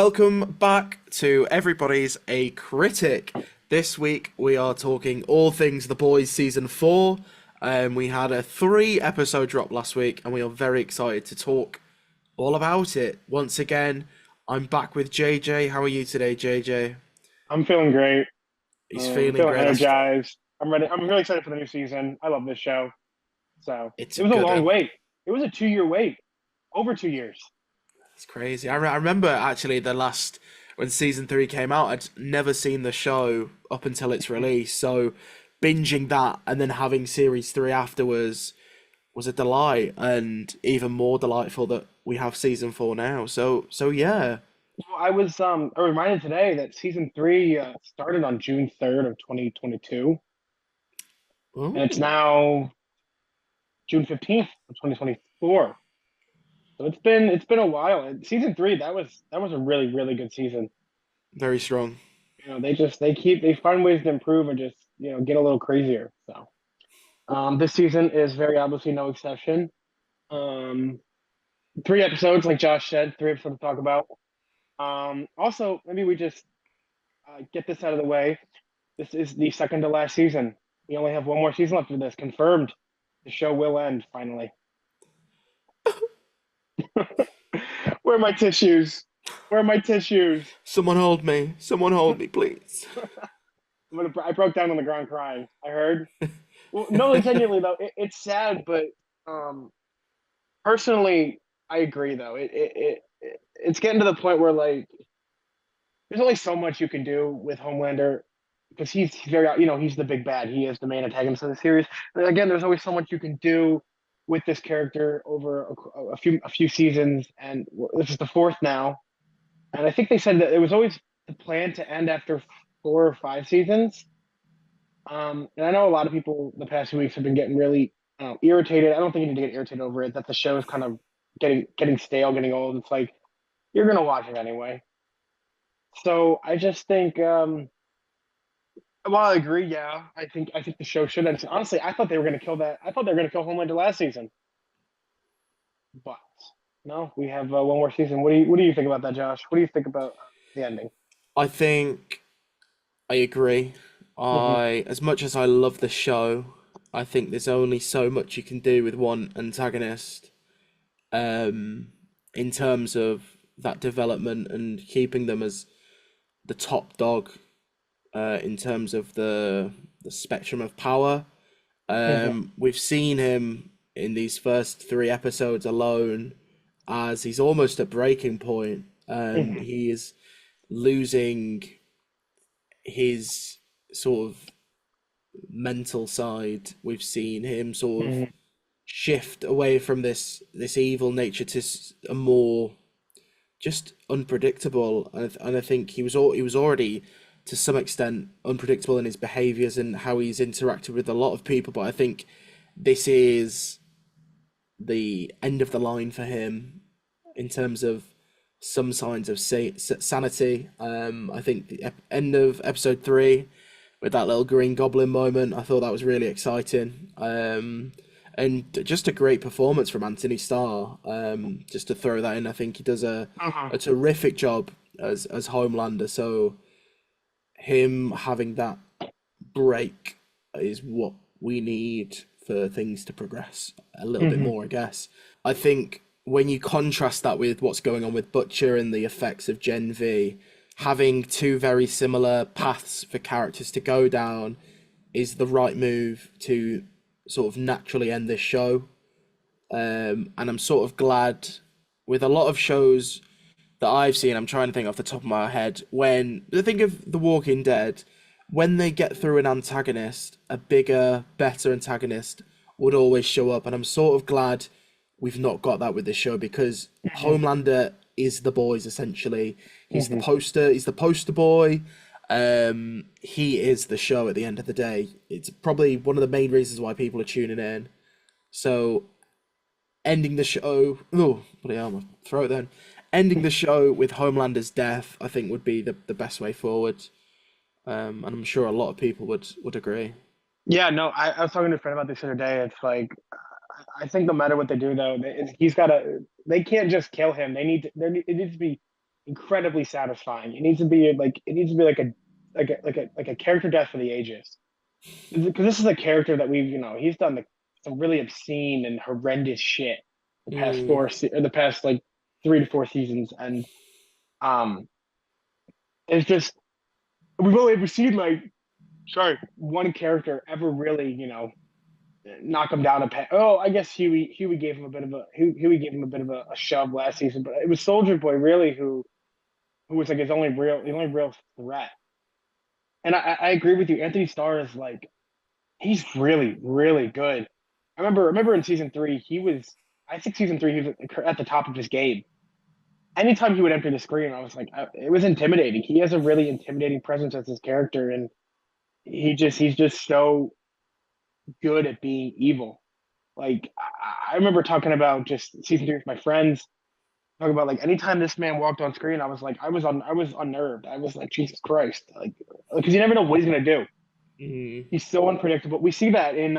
Welcome back to everybody's A Critic. This week we are talking all things The Boys season 4. We had a 3 episode drop last week and we are very excited to talk all about it. Once again, I'm back with JJ. How are you today, JJ? I'm feeling great. He's feeling Feeling great. energized. I'm ready. I'm really excited for the new season. I love this show. So It's it a was a good long one. wait. It was a 2-year wait, over 2 years. It's crazy. I remember actually when season 3 came out, I'd never seen the show up until its release. So binging that and then having series 3 afterwards was a delight, and even more delightful that we have season 4 now. So yeah. Well, I was reminded today that season three started on June 3rd of 2022, and it's Ooh, now June 15th of 2024. So it's been a while. And season three that was a really good season. very strong. They find ways to improve and just get a little crazier. So this season is very obviously no exception. Um, 3 episodes, like Josh said, 3 episodes to talk about. Also, maybe we just get this out of the way. This is the second to last season. We only have one more season left of this. Confirmed. The show will end finally. Where are my tissues? Where are my tissues? Someone hold me. Someone hold me, please. I broke down on the ground crying. I heard. Well, no, genuinely though, it's sad, but um, personally, I agree though. It's getting to the point where like there's only so much you can do with Homelander because he's very, he's the big bad. He is the main antagonist of the series. And again, there's always so much you can do with this character over a few seasons, and this is the fourth now. And I think they said that it was always the plan to end after 4 or 5 seasons. And I know a lot of people the past few weeks have been getting really irritated. I don't think you need to get irritated over it. That the show is kind of getting stale, getting old. It's like you're gonna watch it anyway. So I just think, while I agree, yeah, I think the show should end. Honestly, I thought they were gonna kill that. I thought they were gonna kill Homelander last season, but no, we have one more season. What do you think about that, Josh? What do you think about the ending? I think I agree. Hmm. As much as I love the show, I think there's only so much you can do with one antagonist. In terms of that development and keeping them as the top dog in terms of the spectrum of power. Hmm. We've seen him in these first 3 episodes alone as he's almost at breaking point. Hmm. He is losing his sort of mental side. We've seen him sort of Hmm. shift away from this evil nature to a more just unpredictable, and I think he was already to some extent unpredictable in his behaviors and how he's interacted with a lot of people. But I think this is the end of the line for him in terms of some signs of sanity. I think the end of episode 3 with that little Green Goblin moment, I thought that was really exciting. And just a great performance from Anthony Starr. Just to throw that in, I think he does Hmm. a terrific job as Homelander. So him having that break is what we need for things to progress a little bit Hmm. more, I guess. I think when you contrast that with what's going on with Butcher and the effects of Gen V, having two very similar paths for characters to go down is the right move to sort of naturally end this show. And I'm sort of glad with a lot of shows that I've seen, I'm trying to think off the top of my head, when I think of The Walking Dead, when they get through an antagonist, a bigger, better antagonist would always show up. And I'm sort of glad we've not got that with this show because Hmm. Homelander is the boys essentially. Hmm. He's the poster boy. He is the show at the end of the day. It's probably one of the main reasons why people are tuning in. So ending the show. Oh, bloody hell, my throat then. Ending the show with Homelander's death, I think, would be the best way forward. And I'm sure a lot of people would agree. Yeah, no, I was talking to a friend about this the other day. It's like I think no matter what they do, though, he's got to. They can't just kill him. It needs to be. incredibly satisfying. It needs to be like a character death for the ages. Because this is a character that he's done some really obscene and horrendous shit Mm, the past like 3 to 4 seasons, and um, it's just we've only ever seen like one character ever really knock him down a peg. Oh, I guess Huey gave him a bit of Huey gave him a bit of a shove last season, but it was Soldier Boy really who was like his only real threat. And I agree with you. Anthony Starr is like he's really really good. I remember in season 3 I think season 3 he was at the top of his game. Anytime he would enter the screen, I was like, it was intimidating. He has a really intimidating presence as his character, and he's just so good at being evil. Like I remember talking about just season 3 with my friends, talking about like anytime this man walked on screen, I was unnerved. I was like, Jesus Christ, like because you never know what he's gonna do. mm, He's so unpredictable. We see that in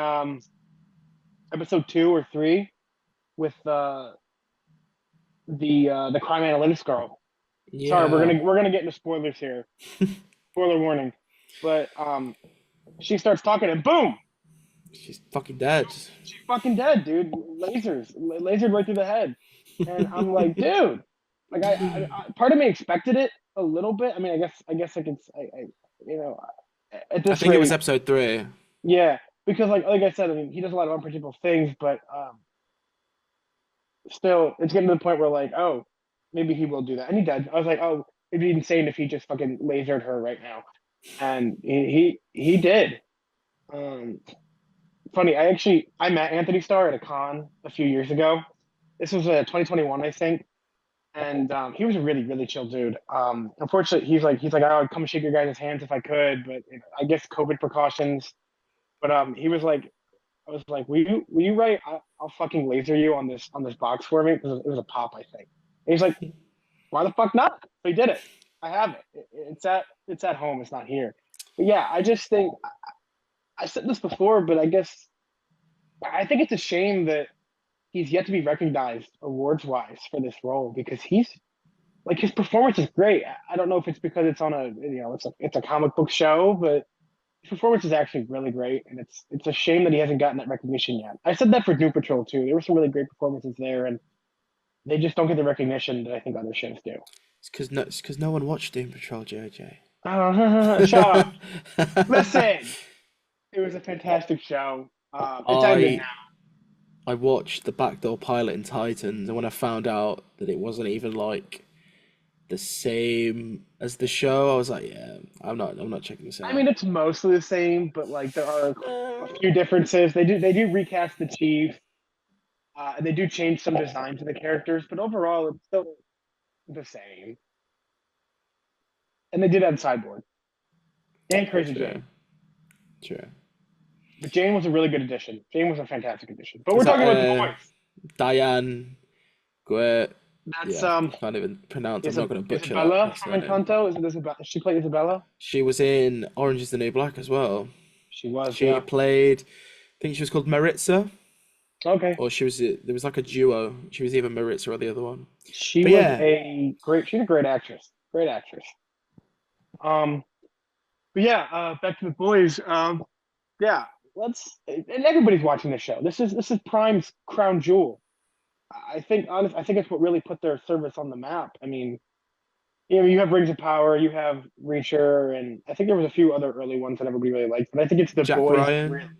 episode 2 or 3 with the crime analytics girl. Sorry, yeah. we're gonna get into spoilers here. Spoiler warning. But she starts talking and boom, She's fucking dead. she's fucking dead, dude. Lasered right through the head. And I'm like, dude, like part of me expected it a little bit. I mean, I guess I could, you know, at I this think it was rate, episode 3. yeah, because like I said, I mean, he does a lot of unpredictable things, but still, it's getting to the point where like, oh, maybe he will do that, and he did. I was like, oh, it'd be insane if he just fucking lasered her right now, and he did. Um, funny, I met Anthony Starr at a con a few years ago. This was 2021, I think, and he was a really really chill dude. Unfortunately, he's like I would come shake your guys' hands if I could, but I guess COVID precautions. But he was like, I was like, will you write? I'll fucking laser you on this box for me because it was a pop, I think. And he's like, why the fuck not? So he did it. I have it. It's at home. It's not here. But yeah, I just think I said this before, but I think it's a shame that he's yet to be recognized awards wise for this role because he's like his performance is great. I don't know if it's because it's on a it's a comic book show, but his performance is actually really great, and it's a shame that he hasn't gotten that recognition yet. I said that for Doom Patrol too. There were some really great performances there, and they just don't get the recognition that I think other shows do. It's because no one watched Doom Patrol, JJ. Shut up! Listen, it was a fantastic show. It's ended I I watched the backdoor pilot in Titans, and when I found out that it wasn't even like the same as the show, I was like, yeah, I'm not checking this I out. mean, it's mostly the same, but like there are a Uh, few differences. They do recast the chief, and they do change some design to the characters, but overall it's still the same. And they did add Cyborg and Crazy true, Jane, true. but Jane was a really good addition. Jane was a fantastic addition. But Is we're that talking about the boys. Diane Guer? That's Yeah, I can't even pronounce. I'm not going to butcher Isabella that from surname. Encanto. Is it Isabella? She played Isabella. She was in Orange is the New Black as well. She was, She yeah. played, I think she was called Maritza, Okay. or she was there was like a duo. She was either Maritza or the other one. She But was yeah, a great. She's a great actress. Great actress. Um, but yeah, back to the boys. Yeah, and everybody's watching this show. This is Prime's crown jewel. I think it's what really put their service on the map. I mean, you have Rings of Power, you have Reacher, and I think there was a few other early ones that everybody really liked. But I think it's the Jack boys that really Ryan.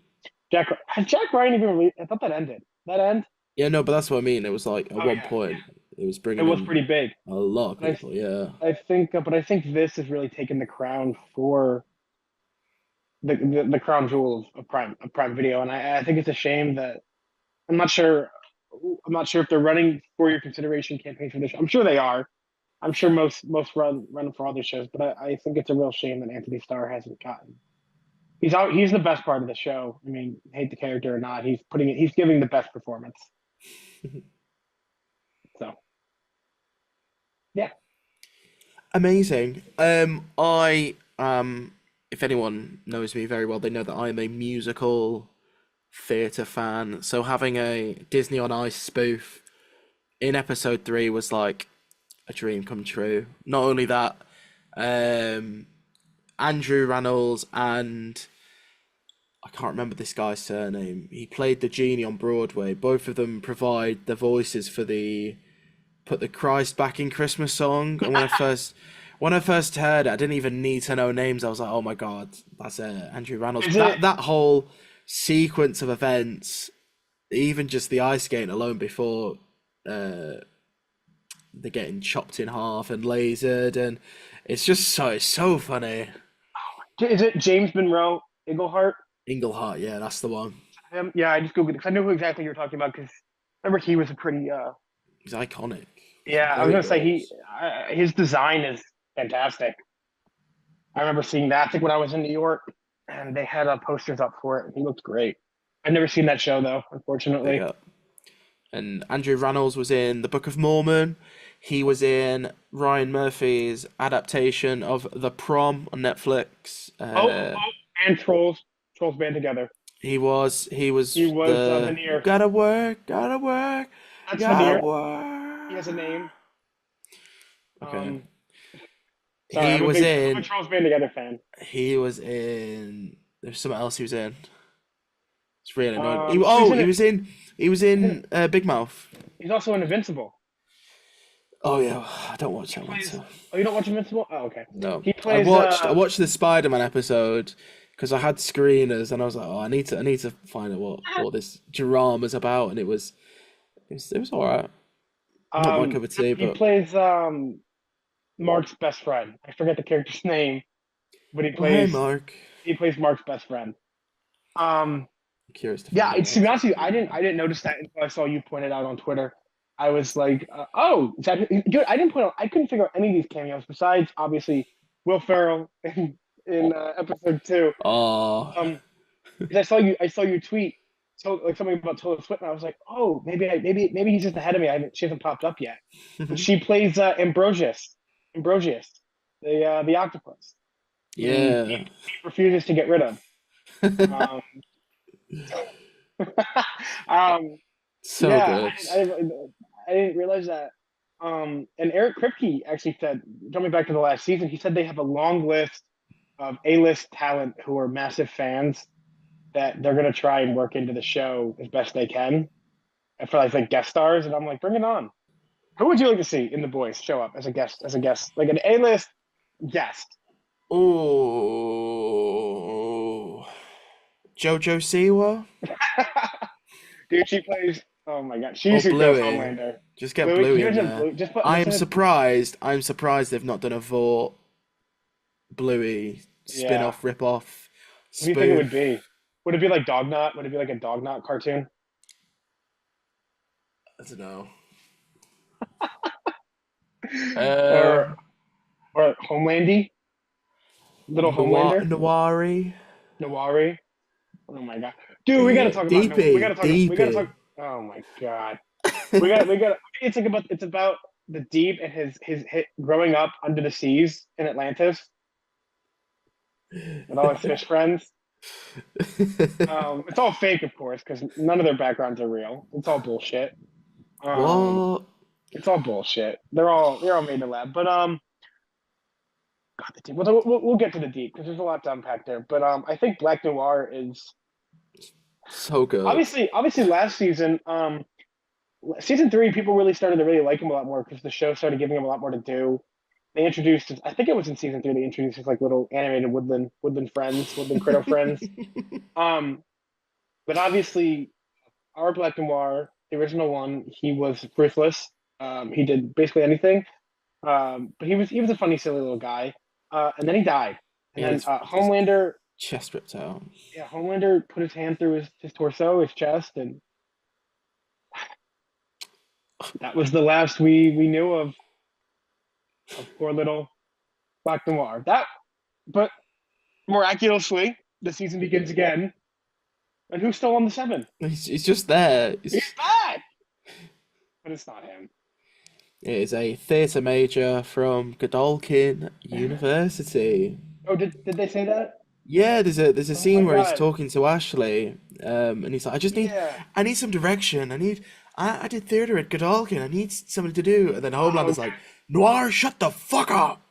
Has Jack Ryan even released? I thought that ended. That end? Yeah, no, but that's what I mean. It was like at Oh one yeah, point it was it bringing was in pretty big. a lot of But people. Yeah, I think this has really taken the crown for the crown jewel of Prime Video, and I think it's a shame that I'm not sure. I'm not sure if they're running for your consideration campaign for this. I'm sure they are. I'm sure most run for other shows, but I think it's a real shame that Anthony Starr hasn't gotten. He's out. He's the best part of the show. I mean, hate the character or not, he's putting it. He's giving the best performance. So yeah, amazing. If anyone knows me very well, they know that I'm a musical theatre fan. So having a Disney on Ice spoof in episode 3 was like a dream come true. Not only that, um, Andrew Rannells and I can't remember this guy's surname. He played the genie on Broadway. Both of them provide the voices for the "Put the Christ Back in Christmas" song. And when I first heard it, I didn't even need to know names. I was like, oh my god, that's Andrew Rannells. Is it? That whole sequence of events, even just the ice skating alone before uh, they're getting chopped in half and lasered, and it's just so funny. Is it James Monroe Iglehart? Englehart, yeah, that's the one. Yeah, I just googled it because I knew who exactly you were talking about. Because remember he was a pretty. He's iconic. Yeah, I was Very gonna say good. his design is fantastic. I remember seeing that. I think when I was in New York, and they had posters up for it. And he looked great. I've never seen that show though, Big unfortunately. up. And Andrew Rannells was in The Book of Mormon. He was in Ryan Murphy's adaptation of The Prom on Netflix. Oh, and Trolls band together. He He was was the Veneer. gotta work, That's gotta Veneer. He has a work. name. Okay. Um, sorry, He was I'm a in Trolls band together fan. he was in there's something else he was in. It's really annoying. He's in He it. was in He's in it. Big Mouth. He's also in Invincible. Oh yeah, I don't watch He that one, plays. so Oh, you don't watch Invincible? Oh, okay. no. He plays. I watched the Spider-Man episode because I had screeners and I was like, oh, I need to find out what this drama's about, and it was all right. Not my cup of tea, He but plays Mark's best friend. I forget the character's name, but oh hey, Mark. he plays Mark's best friend. Um, I'm curious to yeah, find out to what be else honest he's with you, been in. I didn't notice that until I saw you point it out on Twitter. I was like, oh, is that dude? I didn't point out. I couldn't figure out any of these cameos besides obviously Will Ferrell in episode 2. Oh, Um, because I saw you tweet so like something about Taylor Swift, and I was like, oh, maybe he's just ahead of me. She hasn't popped up yet. But she plays Ambrosius, the octopus. yeah, He refuses to get rid of. Um, um, so yeah, good. I didn't realize that. And Eric Kripke actually said, coming back to the last season, he said they have a long list of A-list talent who are massive fans that they're gonna try and work into the show as best they can, and for like guest stars. And I'm like, bring it on. Who would you like to see in The Boys show up as a guest, like an A-list guest? Oh, Jojo Siwa Dude, she plays. Oh my god, or she's who kills Bluey. Homelander. Just get Bluey, can Bluey you in imagine there. Blue? Just put just in a, I'm surprised they've not done a Vought Bluey yeah. spin-off, rip-off, What do you think it would spoof. be? Would it be like Dog Knot? Would it be like a Dog Knot cartoon? I don't know. Uh, or or Homelandy, little Homelander, Noiri. Nawari. Oh my god, dude, we gotta Yeah, talk about no, Deepy, we gotta talk. Deepy. Oh my god, we got. It's about the Deep and his hit growing up under the seas in Atlantis with all his fish friends. It's all fake, of course, because none of their backgrounds are real. It's all bullshit. Um, What? it's all bullshit. They're all made in the lab. But God, the Deep. We'll get to the Deep because there's a lot to unpack there. But I think Black Noir is So good. obviously last season. Season 3, people really started to really like him a lot more because the show started giving him a lot more to do. They introduced, I think it was in season 3, they introduced his like little animated woodland friends, woodland critter friends. Um, but obviously, our Black Noir, the original one, he was ruthless. He did basically anything. But he was a funny, silly little guy. And then he died. And Yeah, then his Homelander, chest ripped out. yeah, Homelander put his hand through his torso, his chest, and that was the last we knew of poor little Black Noir. But miraculously, the season begins again. And who's still on the 7? He's just there. He's back! But it's not him. It is a theatre major from Godolphin University. Oh, did they say that? Yeah, there's a Oh my scene where he's god. talking to Ashley, and he's like, Yeah. I need some direction. I did theatre at Godolphin. I need something to do. And then Oh, Homelander's okay. like, Noir, shut the fuck up.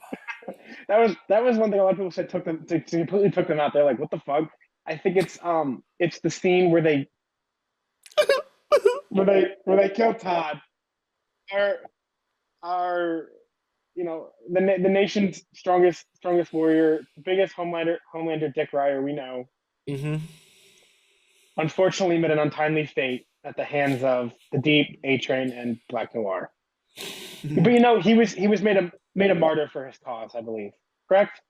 That was one thing a lot of people said completely took them out. They're like, what the fuck? I think it's the scene where they kill Todd. Our our the nation's strongest warrior, biggest Homelander Dick Ryer we know, Hmm. unfortunately met an untimely fate at the hands of the Deep, A Train, and Black Noir. But he was made a martyr for his cause, I believe. Correct?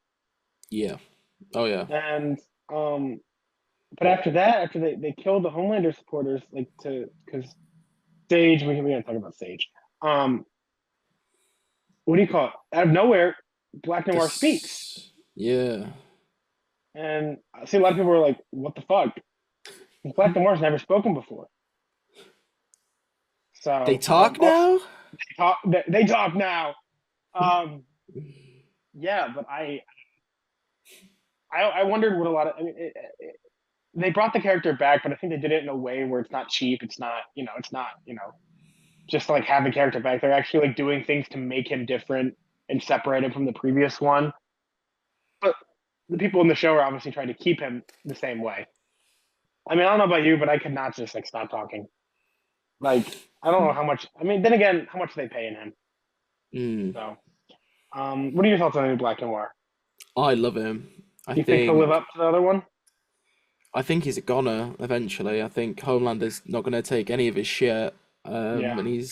Yeah. Oh yeah. And but after that, after they killed the Homelander supporters, like to because Sage, we're gonna talk about Sage. Um, what do you call it? Out of nowhere, Black Noir speaks, This. Yeah. and I see a lot of people were like, "What the fuck?" Black Noir's never spoken before, They so talk also now. they talk now. Um, yeah, but I wondered what a lot of they brought the character back, but I think they did it in a way where it's not cheap. It's not just like have the character back. They're actually like doing things to make him different and separate him from the previous one. But the people in the show are obviously trying to keep him the same way. I mean, I don't know about you, but I could not just like stop talking. Like, I don't know how much. I mean, then again, how much are they paying him? Mm. So, what are your thoughts on the new Black Noir? I love him. I Do you think he'll live think up to the other one? I think he's a goner eventually. I think Homelander's not going to take any of his shit. Yeah. And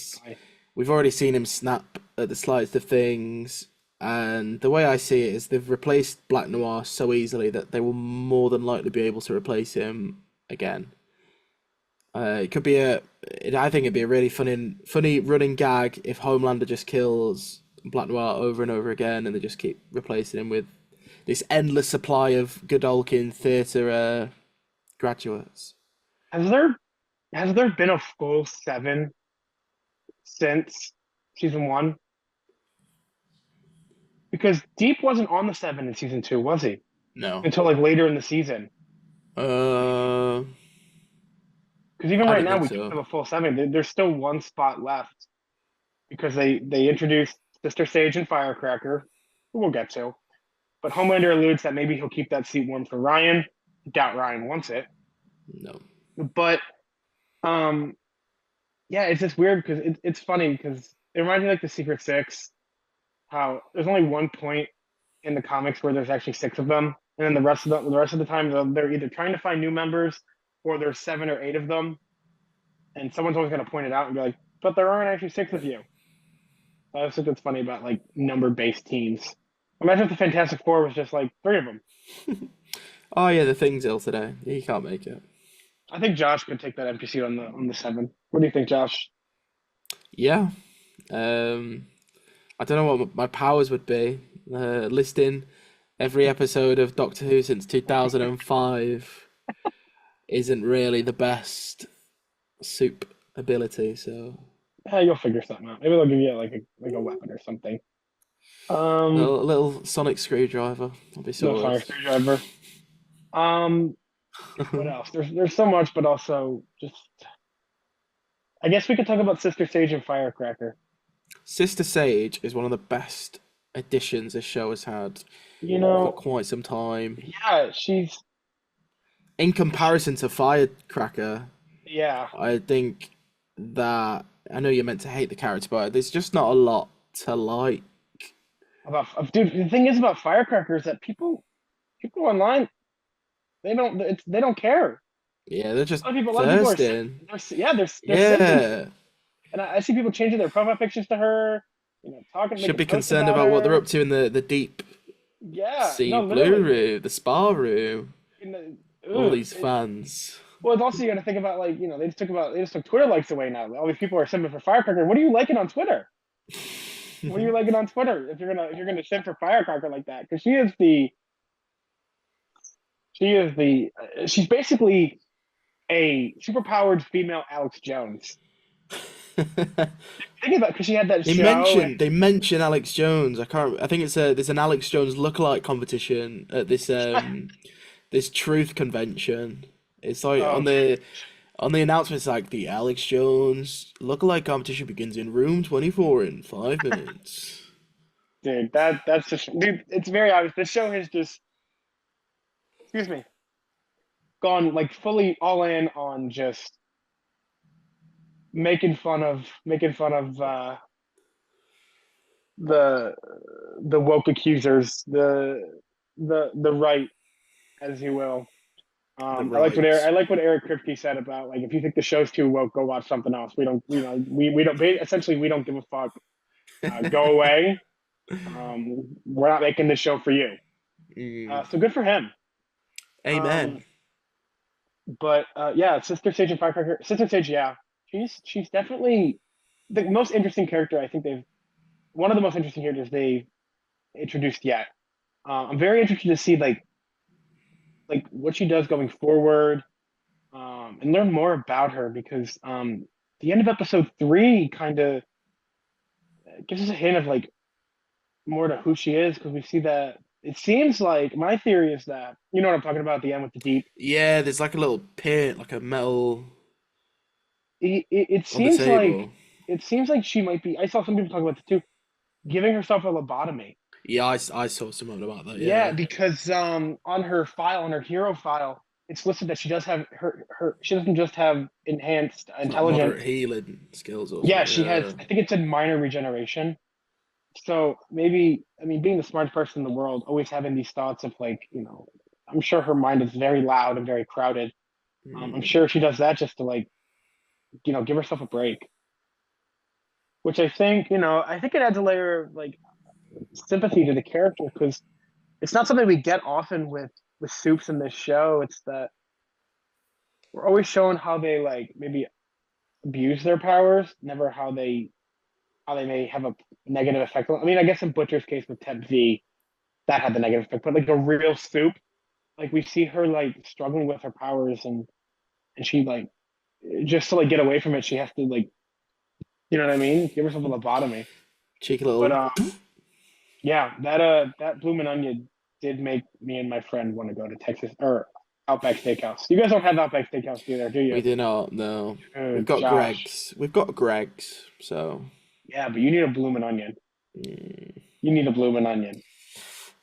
we've already seen him snap at the slightest of things. And the way I see it is they've replaced Black Noir so easily that they will more than likely be able to replace him again. It could be I think it'd be a really funny running gag if Homelander just kills Black Noir over and over again, and they just keep replacing him with this endless supply of Godolkin theatre graduates. Has there has there been a full seven since season one? Because Deep wasn't on the seven in season two, was he? No. Until like later in the season. Uh, Because even I right don't now, think we don't so. have a full seven. There's still one spot left because they introduced Sister Sage and Firecracker, who we'll get to. But Homelander alludes that maybe he'll keep that seat warm for Ryan. Doubt Ryan wants it. No. But um, yeah, it's just weird because it's funny because it reminds me like the Secret Six. How there's only one point in the comics where there's actually six of them, and then the rest of the time they're either trying to find new members or there's seven or eight of them, and someone's always going to point it out and be like, "But there aren't actually six of you." I just think that's funny about like number-based teams. Imagine if the Fantastic Four was just like three of them. Oh yeah, the thing's ill today. He can't make it. I think Josh could take that empty seat on the seven. What do you think, Josh? Yeah. Um, I don't know what my powers would be. Listing every episode of Doctor Who since 2005 isn't really the best soup ability, so You'll figure something out. Maybe they'll give you like a weapon or something. a Um, little sonic screwdriver. I'll be no sorted. sonic screwdriver. Um, what else? There's so much, but also just I guess we could talk about Sister Sage and Firecracker. Sister Sage is one of the best additions this show has had You for know, quite some time. yeah, In comparison to Firecracker, yeah. I think that I know you're meant to hate the character, but there's just not a lot to like. Dude, the thing is about Firecracker is that people online they don't care. Yeah, they're just A lot of people are thirsting. yeah they're simping for Yeah, her. And I see people changing their profile pictures to her, talking, should making be posts concerned about about what they're her. up to in the deep Yeah, sea no, blue literally. room, the spa room. You know, All ugh. these fans. Well, it's also you got to think about like they just took Twitter likes away now. All these people are simping for Firecracker. What are you liking on Twitter? What are you liking on Twitter if you're gonna simp for Firecracker like that? Because she's basically a superpowered female Alex Jones. Think about because she had that show. They mention Alex Jones. I can't. I think there's an Alex Jones lookalike competition at this Truth convention. It's like Oh, on the announcement. It's like the Alex Jones lookalike competition begins in room 24 in 5 minutes. dude. That's just dude. It's very obvious. The show has just, excuse me, gone like fully all in on just making fun of the the woke accusers, the right, as you will. The I right. like what Eric Kripke said about like if you think the show's too woke, go watch something else. We don't we don't essentially we don't give a fuck. Go away. We're not making this show for you. Mm. So good for him. Um, Amen. but yeah, Sister Sage and Firecracker. Sister Sage, yeah, she's definitely the most interesting character. I think they've one of the most interesting characters they've introduced yet. I'm very interested to see like what she does going forward, and learn more about her because the end of episode 3 kind of gives us a hint of like more to who she is because we see that it seems like my theory is that you know what I'm talking about at the end with the deep. Yeah, there's like a little pit, like a metal It on the table. it seems like she might be. I saw some people talk about it too, giving herself a lobotomy. Yeah, I saw something about that. Yeah, Yeah, because on her file, on her hero file, it's listed that she does have she doesn't just have enhanced it's like moderate intelligence. healing skills or Yeah, something. she has. Yeah. I think it said minor regeneration. So maybe, I mean, being the smartest person in the world, always having these thoughts of like, I'm sure her mind is very loud and very crowded. I'm Mm. sure she does that just to like, give herself a break. Which I think it adds a layer of like sympathy to the character because it's not something we get often with soups in this show. It's that we're always shown how they like maybe abuse their powers, never how they may have a negative effect. I mean, I guess in Butcher's case with Ted V, that had the negative effect, but like a real soup, like we see her like struggling with her powers and she like just to like get away from it, she has to like you know what I mean, give herself a lobotomy. Cheeky But little. yeah, that bloomin' onion did make me and my friend want to go to Texas or Outback Steakhouse. You guys don't have Outback Steakhouse either, do We you? do not. No, we've got Josh. Greg's. We've got Greg's. So Yeah, but you need a bloomin' onion. mm, You need a bloomin' onion.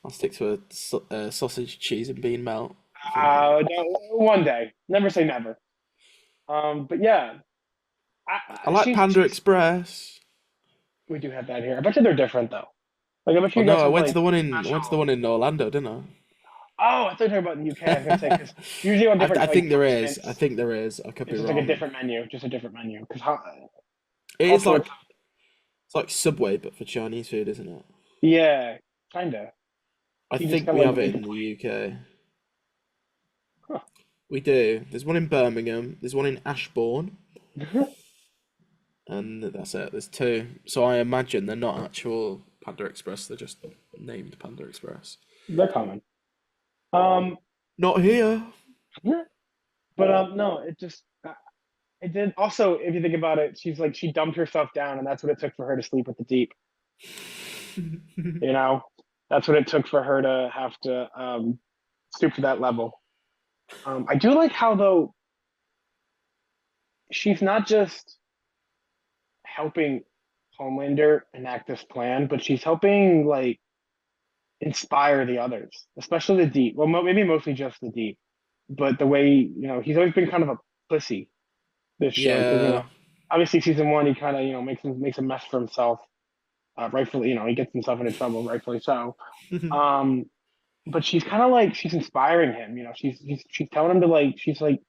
I'll stick to a sausage, cheese, and bean melt. I think. No, one day. Never say never. But yeah, I like Panda she's Express. we do have that here. I bet you they're different though. Like I bet Oh you guys no, have like I went to the special. one in Orlando, didn't Oh, I thought you were talking about in the UK. I was gonna say I? because usually on different I like think there is. I continents, think there is. I could be it's just like a wrong. different menu, just a different menu. Because It is also like it's it's like Subway, but for Chinese food, isn't it? yeah, kinda. I You just think kind we of have like it make the in the plate. UK. Huh. We do. There's one in Birmingham. There's one in Ashbourne, and that's it. There's two. So I imagine they're not actual Panda Express. They're just named Panda Express. They're common. Um, Not here. but no, it did. Also, if you think about it, she's like she dumped herself down, and that's what it took for her to sleep with the deep. You know, that's what it took for her to have to stoop to that level. I do like how though she's not just helping Homelander enact this plan, but she's helping like inspire the others, especially the Deep. Well, maybe mostly just the Deep, but the way he's always been kind of a pussy this show because Yeah. obviously season 1 he kind of makes a mess for himself, rightfully. He gets himself into trouble, rightfully so. Um, but she's kind of like she's inspiring him. She's telling him to like she's like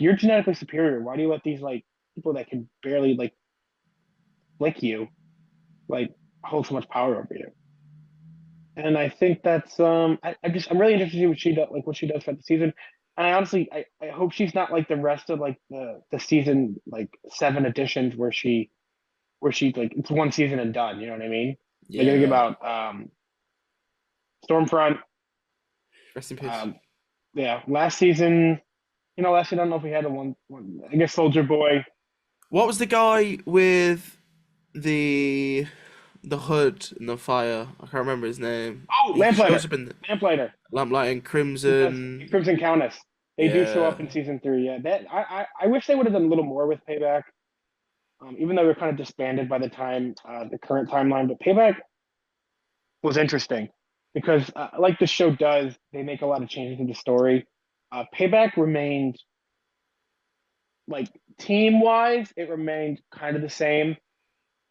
you're genetically superior. Why do you let these like people that can barely like lick you like hold so much power over you? And I think that's I'm really interested to see what she does for the season. And I honestly I hope she's not like the rest of like the season like 7 editions where she like it's one season and done. You know what I mean? Like I think Yeah. about Stormfront. Rest in peace. Um, yeah, last season. Last season I don't know if we had one. I guess Soldier Boy. What was the guy with the hood and the fire? I can't remember his name. Oh, He shows Lamplighter. up in the Lamplighter. Lamplight and He does. Crimson. Crimson Countess. They do show Yeah. up in season 3. Yeah, that I wish they would have done a little more with Payback. Even though we're kind of disbanded by the time the current timeline, but Payback was interesting because, like the show does, they make a lot of changes in the story. Payback remained like team wise, it remained kind of the same.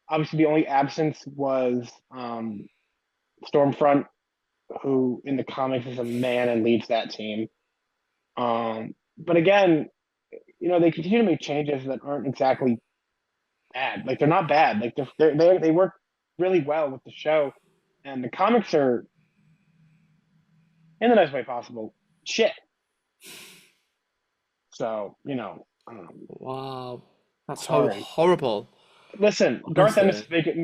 Obviously, the only absence was Stormfront, who in the comics is a man and leads that team. But again, they continue to make changes that aren't exactly bad. Like they're not bad. Like they work really well with the show, and the comics are in the nicest way possible. Shit. So Wow, that's sorry. horrible. Listen, Honestly,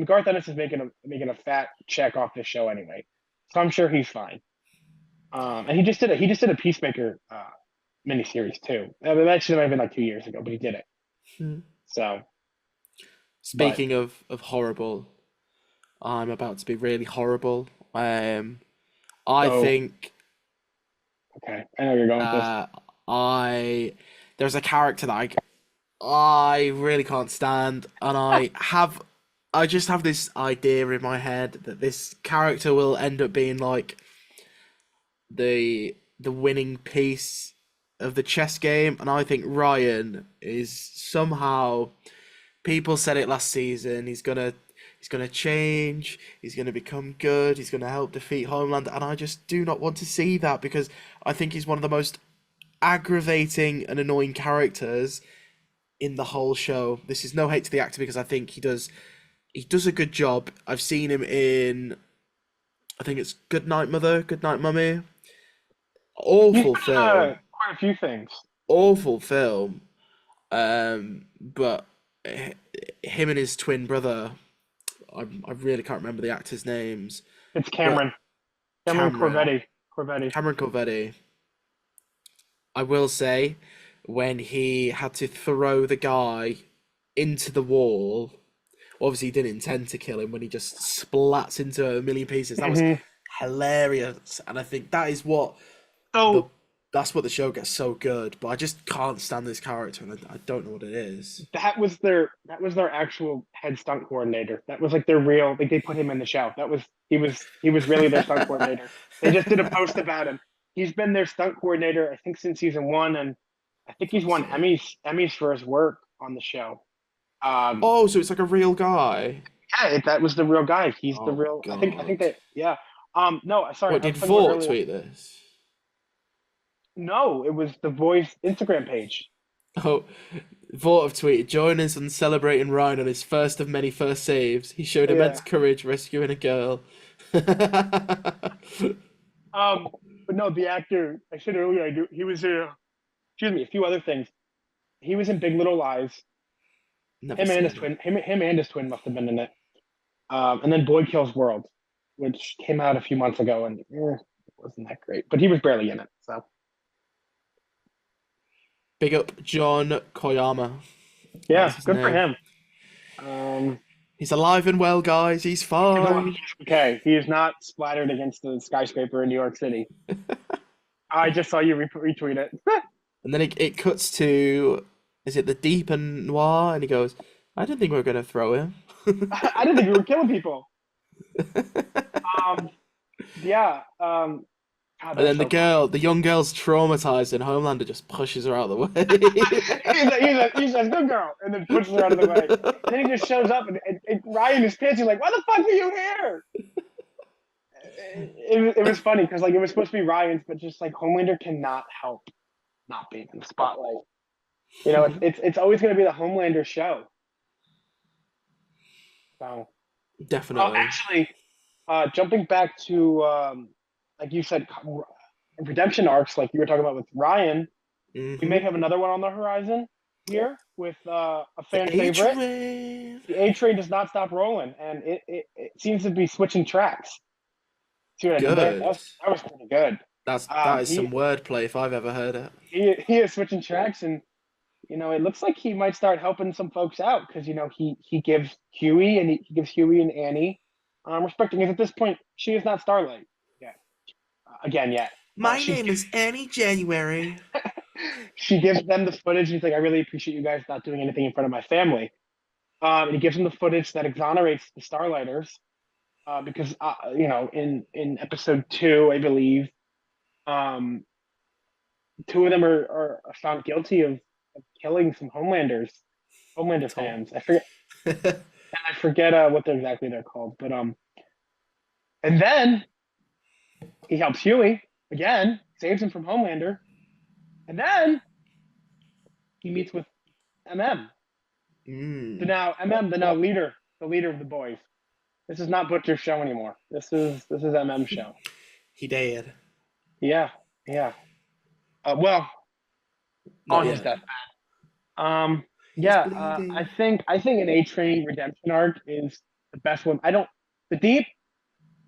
Garth Ennis is making a fat check off this show anyway, so I'm sure he's fine. And he just did a Peacemaker miniseries too. I mean, that should have been like 2 years ago, but he did it. hmm. So, but Speaking of horrible, I'm about to be really horrible. I so think okay, I know where you're going with this. uh, I there's a character that I really can't stand, and I just have this idea in my head that this character will end up being like the winning piece of the chess game, and I think Ryan is somehow. People said it last season. He's gonna change. He's gonna become good. He's gonna help defeat Homeland, and I just do not want to see that because I think he's one of the most aggravating and annoying characters in the whole show. This is no hate to the actor because I think he does a good job. I've seen him in I think it's Good Night Mother, Good Night Mummy. He's Awful been in film. quite a few things. Awful film. But him and his twin brother, I really can't remember the actors' names, It's but Cameron Cameron, Corvetti. Cameron Corvetti. I will say, when he had to throw the guy into the wall, obviously he didn't intend to kill him. When he just splats into a million pieces, that was Hmm. hilarious, and I think the So that's what the show gets so good. But I just can't stand this character, and I don't know what it is. that was their actual head stunt coordinator. That was like their real. Like they put him in the show. He was really their stunt coordinator. They just did a post about him. He's been their stunt coordinator, I think, since season one, and I think he's Fuck's won sake. Emmys for his work on the show. Um, Oh, so it's like a real guy. yeah, that was the real guy. He's the Oh real. I think God. that yeah. No, sorry, What I did was talking about Vought earlier. tweet this? No, it was the Voice Instagram page. Oh, Vought have tweeted, join us in celebrating Ryan on his first of many first saves. He showed immense Yeah. courage rescuing a girl. But no, the actor I said earlier, I do. He was excuse me, a few other things. He was in Big Little Lies. Never Him and his seen it. twin, him and his twin must have been in it. And then Boy Kills World, which came out a few months ago, and it wasn't that great. But he was barely in it. So Big up John Koyama. That is yeah, his good for name. him. Um, He's alive and well, guys. He's fine. he's okay. He is not splattered against the skyscraper in New York City. I just saw you retweet it. And then it cuts to, is it the deep and Noir? And he goes, I didn't think we were going to throw him. I didn't think we were killing people. Um, yeah. God, And that's then so funny. the young girl's traumatized, and Homelander just pushes her out of the He says, "Good girl," and then pushes her out of the way. And then he just shows up, and Ryan is pissed. He's like, "Why the fuck are you here?" It was funny because like it was supposed to be Ryan's, but just like Homelander cannot help not being in the spotlight. way. It's always going to be the Homelander show. So, Definitely. actually, jumping back to like you said, redemption arcs, like you were talking about with Ryan, we may Hmm. have another one on the horizon here with a The fan A favorite. train. The A train does not stop rolling, and it seems to be switching tracks. See what I did there? That Good. was that was pretty good. That is some He wordplay if I've ever heard it. he is switching tracks, and it looks like he might start helping some folks out because he gives Huey and he gives Huey and Annie respecting because at this point she is not Starlight yet again yet. My She name is Annie January. she gives them the footage. And he's like, I really appreciate you guys not doing anything in front of my family. And he gives them the footage that exonerates the Starlighters. because in episode 2, I believe, um, two of them are found guilty of killing some Homelander Tom. fans. I forget what they're called, but and then he helps Huey again, saves him from Homelander, and then he meets with MM. So Mm. now MM, the leader of the boys. This is not Butcher's show anymore. This is MM's show. He did. Yeah, yeah. Well, Not on his yet. deathbed. Um, He's yeah. I bleeding. think I think an A Train redemption arc is the best one. I don't. The Deep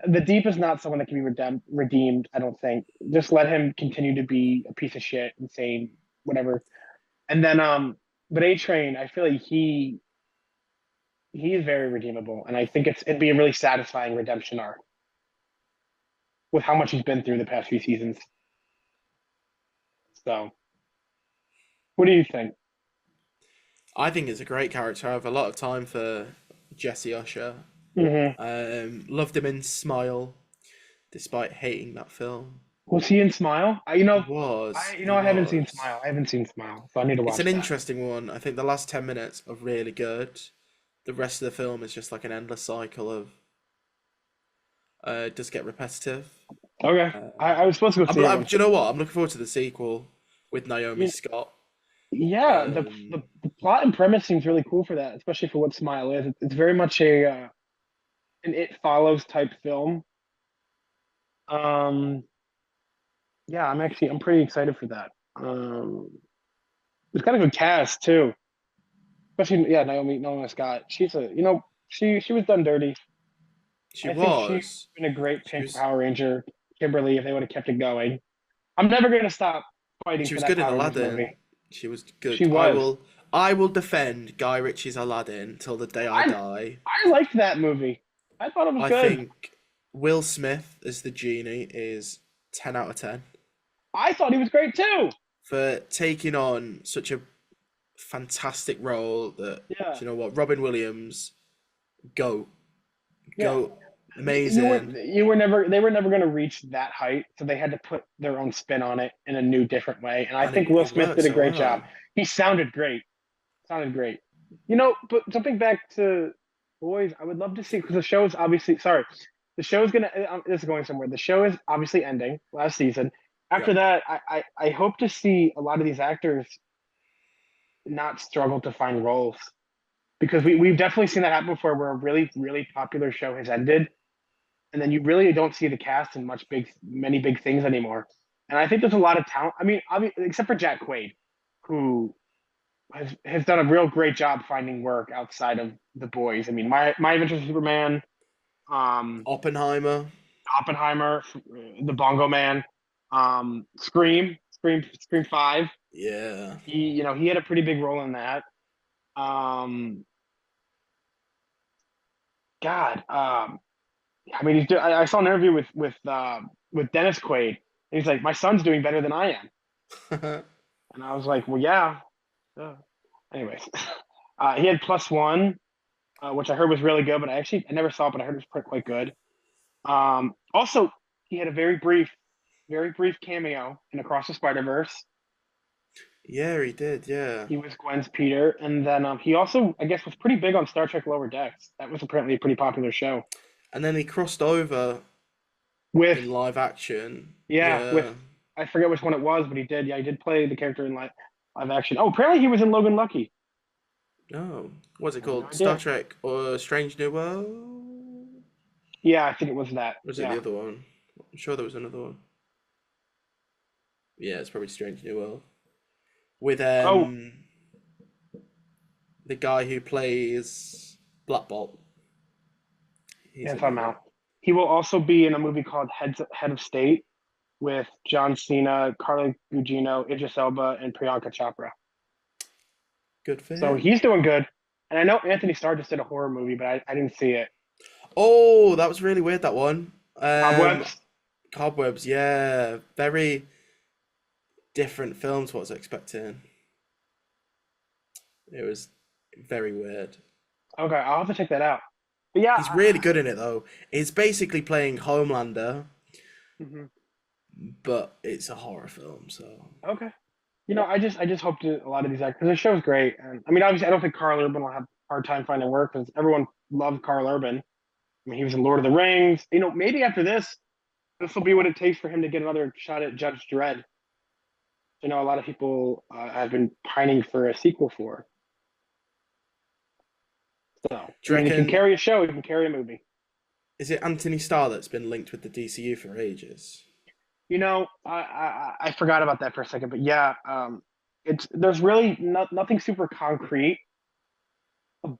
the Deep is not someone that can be redeemed. I don't think. Just let him continue to be a piece of shit, insane, whatever. And then but A Train, I feel like he is very redeemable, and I think it'd be a really satisfying redemption arc with how much he's been through the past few seasons. So, what do you think? I think it's a great character. I have a lot of time for Jesse Usher. Hmm. Loved him in Smile, despite hating that film. Was he in Smile? He was. He I haven't seen was. Smile. I haven't seen Smile, so I need to It's watch an that. interesting one. I think the last 10 minutes are really good. The rest of the film is just like an endless cycle of. It does get repetitive. Okay, I was supposed to go see it Do once. you know what? I'm looking forward to the sequel with Naomi You, Scott. yeah, Um, the plot and premise seems really cool for that, especially for what Smile is. It's very much an It Follows type film. Um, yeah, I'm pretty excited for that. It's got a good cast too, especially yeah, Naomi Scott. She was done dirty. she I think she's was. been a great She Pink was. Power Ranger, Kimberly, if they would have kept it going. I'm never gonna stop fighting She for was that good in Power Rangers Aladdin. movie. She was She good. was. I will defend Guy Ritchie's Aladdin till the day I I die. I liked that movie. I thought it was I good. think Will Smith as the genie is 10 out of 10 I thought he was great too. for taking on such a fantastic role that, Yeah, do you know what, Robin Williams, go, yeah. go, amazing. You were never they were never gonna reach that height, so they had to put their own spin on it in a new, different way. And I And think Will it Smith works did a so great job. well. He sounded great. Sounded great. But jumping back to boys, I would love to see because the show is obviously sorry. The show is gonna. This is going somewhere. The show is obviously ending last season. Yeah. After that, I hope to see a lot of these actors not struggle to find roles because we've definitely seen that happen before, where a really popular show has ended, and then you really don't see the cast in many big things anymore. And I think there's a lot of talent. I mean, except for Jack Quaid, who has done a real great job finding work outside of the boys. I mean, my Adventures with Superman, um, Oppenheimer. Oppenheimer, the Bongo Man, Scream 5. Yeah. He had a pretty big role in that. Um, God, I mean, I saw an interview with Dennis Quaid, and he's like, "My son's doing better than I am," and I was like, "Well, yeah." Anyways, he had Plus One, which I heard was really good, but I never saw it, but I heard it was quite good. Also, he had a very brief cameo in Across the Spider Verse. Yeah, he did. Yeah. He was Gwen's Peter, and then he also, I guess, was pretty big on Star Trek Lower Decks. That was apparently a pretty popular show. And then he crossed over With in live action. yeah, with Yeah. I forget which one it was, but he did. Yeah, he did play the character in live action. Oh, apparently he was in Logan Lucky. Oh, what's it I had no called? Star idea. Trek or Strange New World? Yeah, I think it was that. Or was it Yeah. the other one? I'm sure there was another one. Yeah, it's probably Strange New World. With Oh, the guy who plays Black Bolt. He's yes, in I'm that one. out. He will also be in a movie called Head of State with John Cena, Carla Gugino, Idris Elba, and Priyanka Chopra. Good for So him. he's doing good. And I know Anthony Starr just did a horror movie, but I didn't see it. Oh, that was really weird, that one. Cobwebs. Cobwebs, yeah. Very different film to what I was expecting. It was very weird. Okay, I'll have to check that out. But yeah, He's really good in it though. He's basically playing Homelander, mhm. but it's a horror film. So Okay. I just hope to a lot of these actors. The show's great, and I mean, obviously, I don't think Carl Urban will have a hard time finding work because everyone loved Carl Urban. I mean, he was in Lord of the Rings. Maybe after this will be what it takes for him to get another shot at Judge Dredd. A lot of people have been pining for a sequel for. So, do I you mean, he can reckon? carry a show, he can carry a movie. Is it Anthony Starr that's been linked with the DCU for ages? I forgot about that for a second, but yeah, there's really nothing super concrete,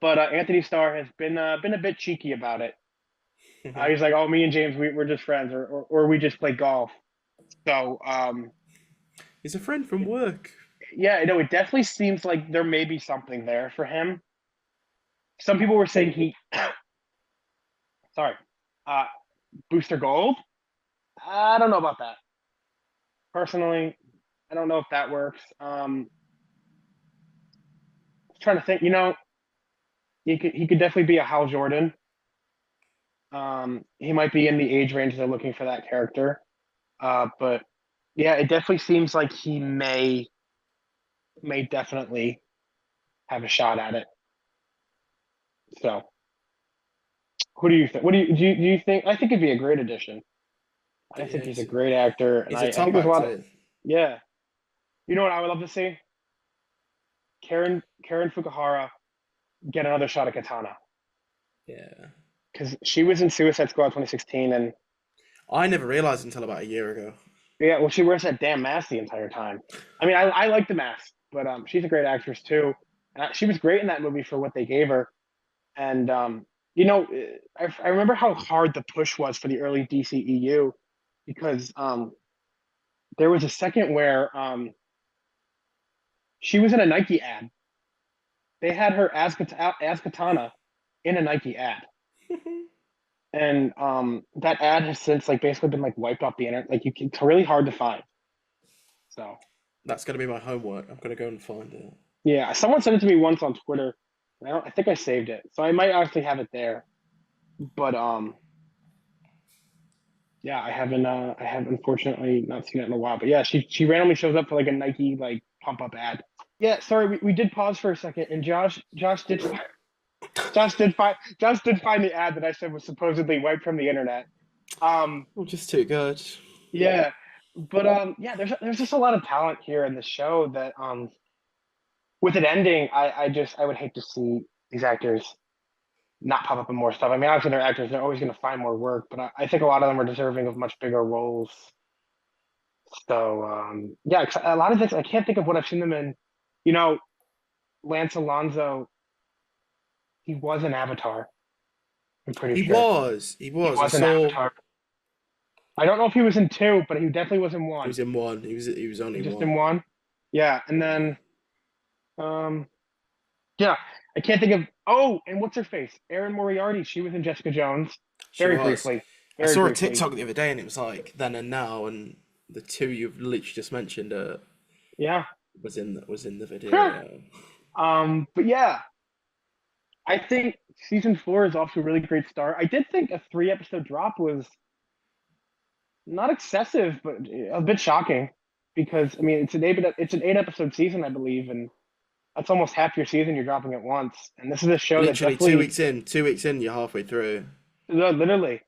but Anthony Starr has been a bit cheeky about it. He's like, "Oh, me and James, we're just friends, or we just play golf." So, He's a friend from work. yeah, it definitely seems like there may be something there for him. Some people were saying sorry, uh, Booster Gold. I don't know about that personally. I don't know if that works. Trying to think. He could definitely be a Hal Jordan. He might be in the age range they're looking for that character. But yeah, it definitely seems like he may definitely have a shot at it. So, who do you think? What do you think? I think it'd be a great addition. I think Yeah, he's a great actor, and he's a I think top there's a lot of actor. yeah. You know what I would love to see? Karen Fukuhara get another shot at Katana Yeah, because she was in Suicide Squad 2016, and I never realized until about a year ago. yeah, well, she wears that damn mask the entire time. I mean, I like the mask, but she's a great actress too. She was great in that movie for what they gave her. And I remember how hard the push was for the early DCEU because there was a second where she was in a Nike ad. They had her as Katana in a Nike ad, and that ad has since like basically been like wiped off the internet. Like it's really hard to find. So That's gonna be my homework. I'm gonna go and find it. yeah, someone sent it to me once on Twitter. I think I saved it, so I might actually have it there. But yeah, I have unfortunately not seen it in a while. But yeah, she randomly shows up for like a Nike like pump up ad. Yeah, sorry, we did pause for a second, and Josh did find the ad that I said was supposedly wiped from the internet. Um, Well, just too good. yeah, but yeah, there's just a lot of talent here in the show that with it ending, I would hate to see these actors not pop up in more stuff. I mean, obviously they're actors; they're always going to find more work, but I think a lot of them are deserving of much bigger roles. So yeah, 'cause a lot of this I can't think of what I've seen them in. You know, Lance Alonso, he was an Avatar. I'm pretty He sure was. He he was. I was an saw. Avatar. I don't know if he was in two, but he definitely was in He one. was in one. He was He only just in one. one. Yeah, and Yeah. then um yeah, I can't think of. Oh, and what's her face? Erin Moriarty. She was in Jessica Jones She very was. briefly. I Very saw a briefly. TikTok the other day, and it was like then and now, and the two you've literally just mentioned Yeah. was in the video. Yeah. But yeah, I think season four is off to a really great start. I did think a 3 episode drop was not excessive, but a bit shocking because I mean it's an 8 episode season, I believe, and that's almost half your season you're dropping at once. And this is a show that Literally definitely 2 weeks in. 2 weeks in, you're halfway through. no, literally,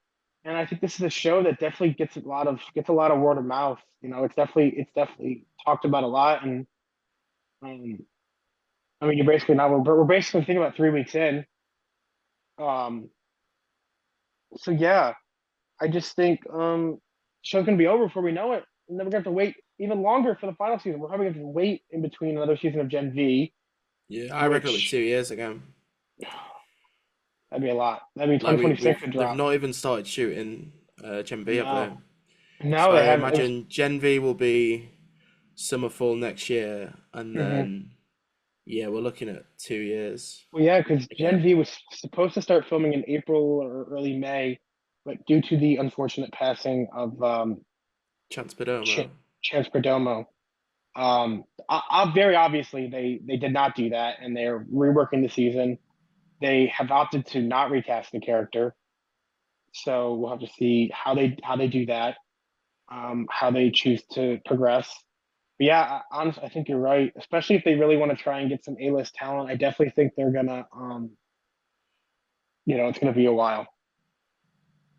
and I think this is a show that definitely gets a lot of word of mouth. It's definitely talked about a lot, and um, I mean you're basically not we're basically thinking about 3 weeks in. Um, so yeah, I just think show's gonna be over before we know it, and then we're gonna have to wait even longer for the final season. We're probably gonna have to wait in between another season of Gen V, Yeah, I reckon it'll be which 2 years again. that'd be a lot. That'd be Like 2026 to they've drop. not even started shooting Gen V, have they? No, no, So they I haven't. It was, imagine Gen V will be summer fall next year, and mhm. then yeah, we're looking at 2 years Well, yeah, because Gen again. V was supposed to start filming in April or early May, but due to the unfortunate passing of Chance Ch Perdomo. Chance Perdomo, very obviously they did not do that, and they're reworking the season. They have opted to not recast the character, so we'll have to see how they do that, how they choose to progress. But yeah, honestly, I think you're right. Especially if they really want to try and get some A-list talent, I definitely think they're gonna, it's gonna be a while.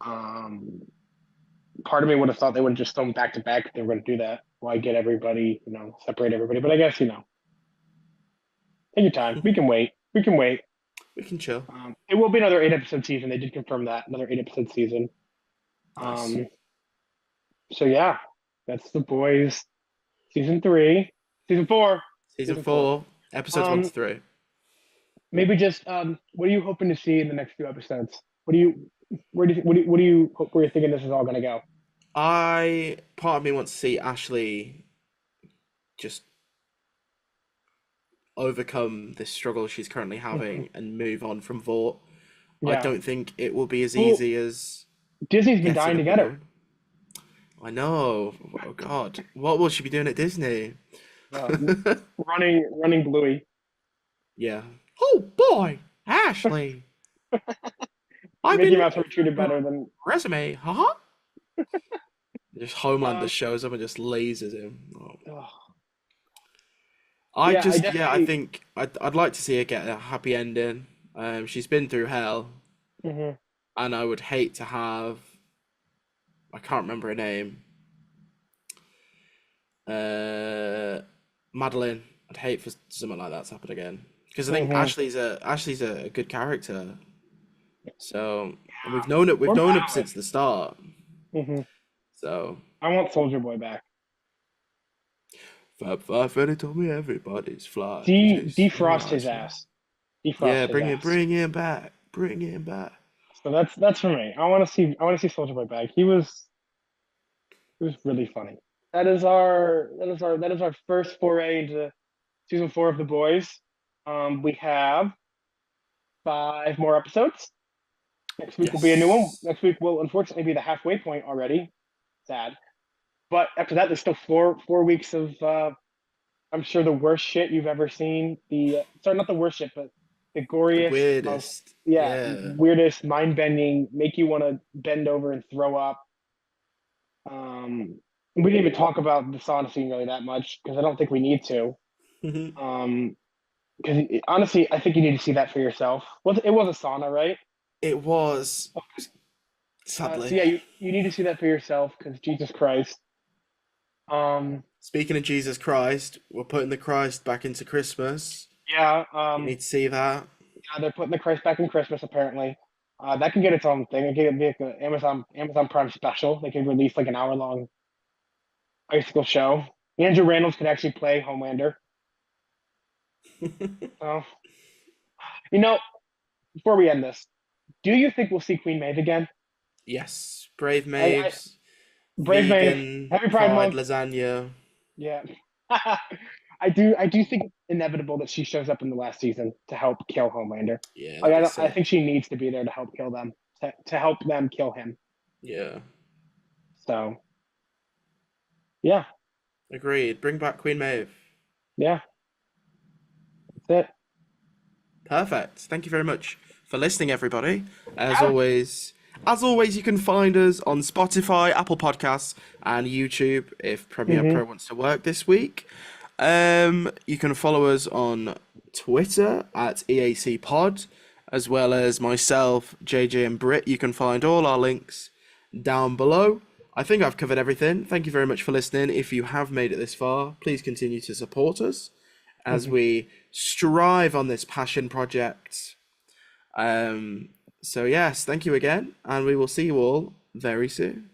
Um, Part of me would have thought they would have just thrown back to back if they were going to do that. Why get everybody, separate everybody? But I guess take your time. We can wait. We can wait. We can chill. It will be another 8 episode season. They did confirm that, another 8 episode season. Nice. So yeah, that's The Boys season 3, season 4, Season 4, episodes 1 to 3. Maybe just what are you hoping to see in the next few episodes? What do you hope where you're thinking this is all going to go? Part of me wants to see Ashley just overcome this struggle she's currently having and move on from Vought. I Yeah. don't think it will be as Well, easy as Disney's been dying getting to a get her. boy. I know. Oh God, what will she be doing at Disney? Running Bluey. Yeah. Oh boy, Ashley. I've Mickey been Mouse will be looking treated for better your than. resume, huh? Just Homelander Um, shows up and just lasers him. Oh. oh, I yeah, I just, yeah, I definitely. think I'd like to see her get a happy ending. She's been through hell, Mhm. and I would hate to have, I can't remember her name, uh, Madeline. I'd hate for something like that to happen again because I think Mhm. Ashley's a good character. So, and we've Or known her Madeline. since the start. Mhm. So, I want Soldier Boy back. Fab Five Freddy told me everybody's fly. So Defrost his nice. ass. Defrost Yeah, his ass. bring him back, bring him back. So that's for me. I want to see Soldier Boy back. He was really funny. That is our first foray into season 4 of The Boys. We have 5 more episodes. Next week will be a new one. Yes. Next week will unfortunately be the halfway point already. Sad. But after that, there's still four weeks of I'm sure the worst shit you've ever seen. Sorry, not the worst shit, but the The goriest, most weirdest. Yeah. weirdest, mind bending, make you want to bend over and throw up. We didn't even talk about the sauna scene really that much because I don't think we need to. Because honestly, I think you need to see that for yourself. It was a sauna, right? It was, So sadly. yeah, you need to see that for yourself because Jesus Christ. Um, Speaking of Jesus Christ, we're putting the Christ back into Christmas. yeah. You need to see that. Yeah, they're putting the Christ back in Christmas apparently. That can get its own thing. It can be like an Amazon Prime special. They can release like an hour long icicle show. Andrew Rannells could actually play Homelander. So you know, before we end this, do you think we'll see Queen Maeve again? Yes, Brave I Maves, Brave Maeve, vegan Happy Pride fried Month. lasagna. Yeah. I do think it's inevitable that she shows up in the last season to help kill Homelander. Yeah, Like that'd be I sick. think she needs to be there to help kill them, to help them kill him. Yeah, So yeah, agreed. Bring back Queen Maeve. yeah, that's it. Perfect. Thank you very much for listening, everybody. As Yeah. always, as always, you can find us on Spotify, Apple Podcasts, and YouTube if Premiere Mm-hmm. Pro wants to work this week. You can follow us on Twitter at EAC Pod, as well as myself, JJ, and Britt. You can find all our links down below. I think I've covered everything. Thank you very much for listening. If you have made it this far, please continue to support us as Mm-hmm. we strive on this passion project. So yes, thank you again, and we will see you all very soon.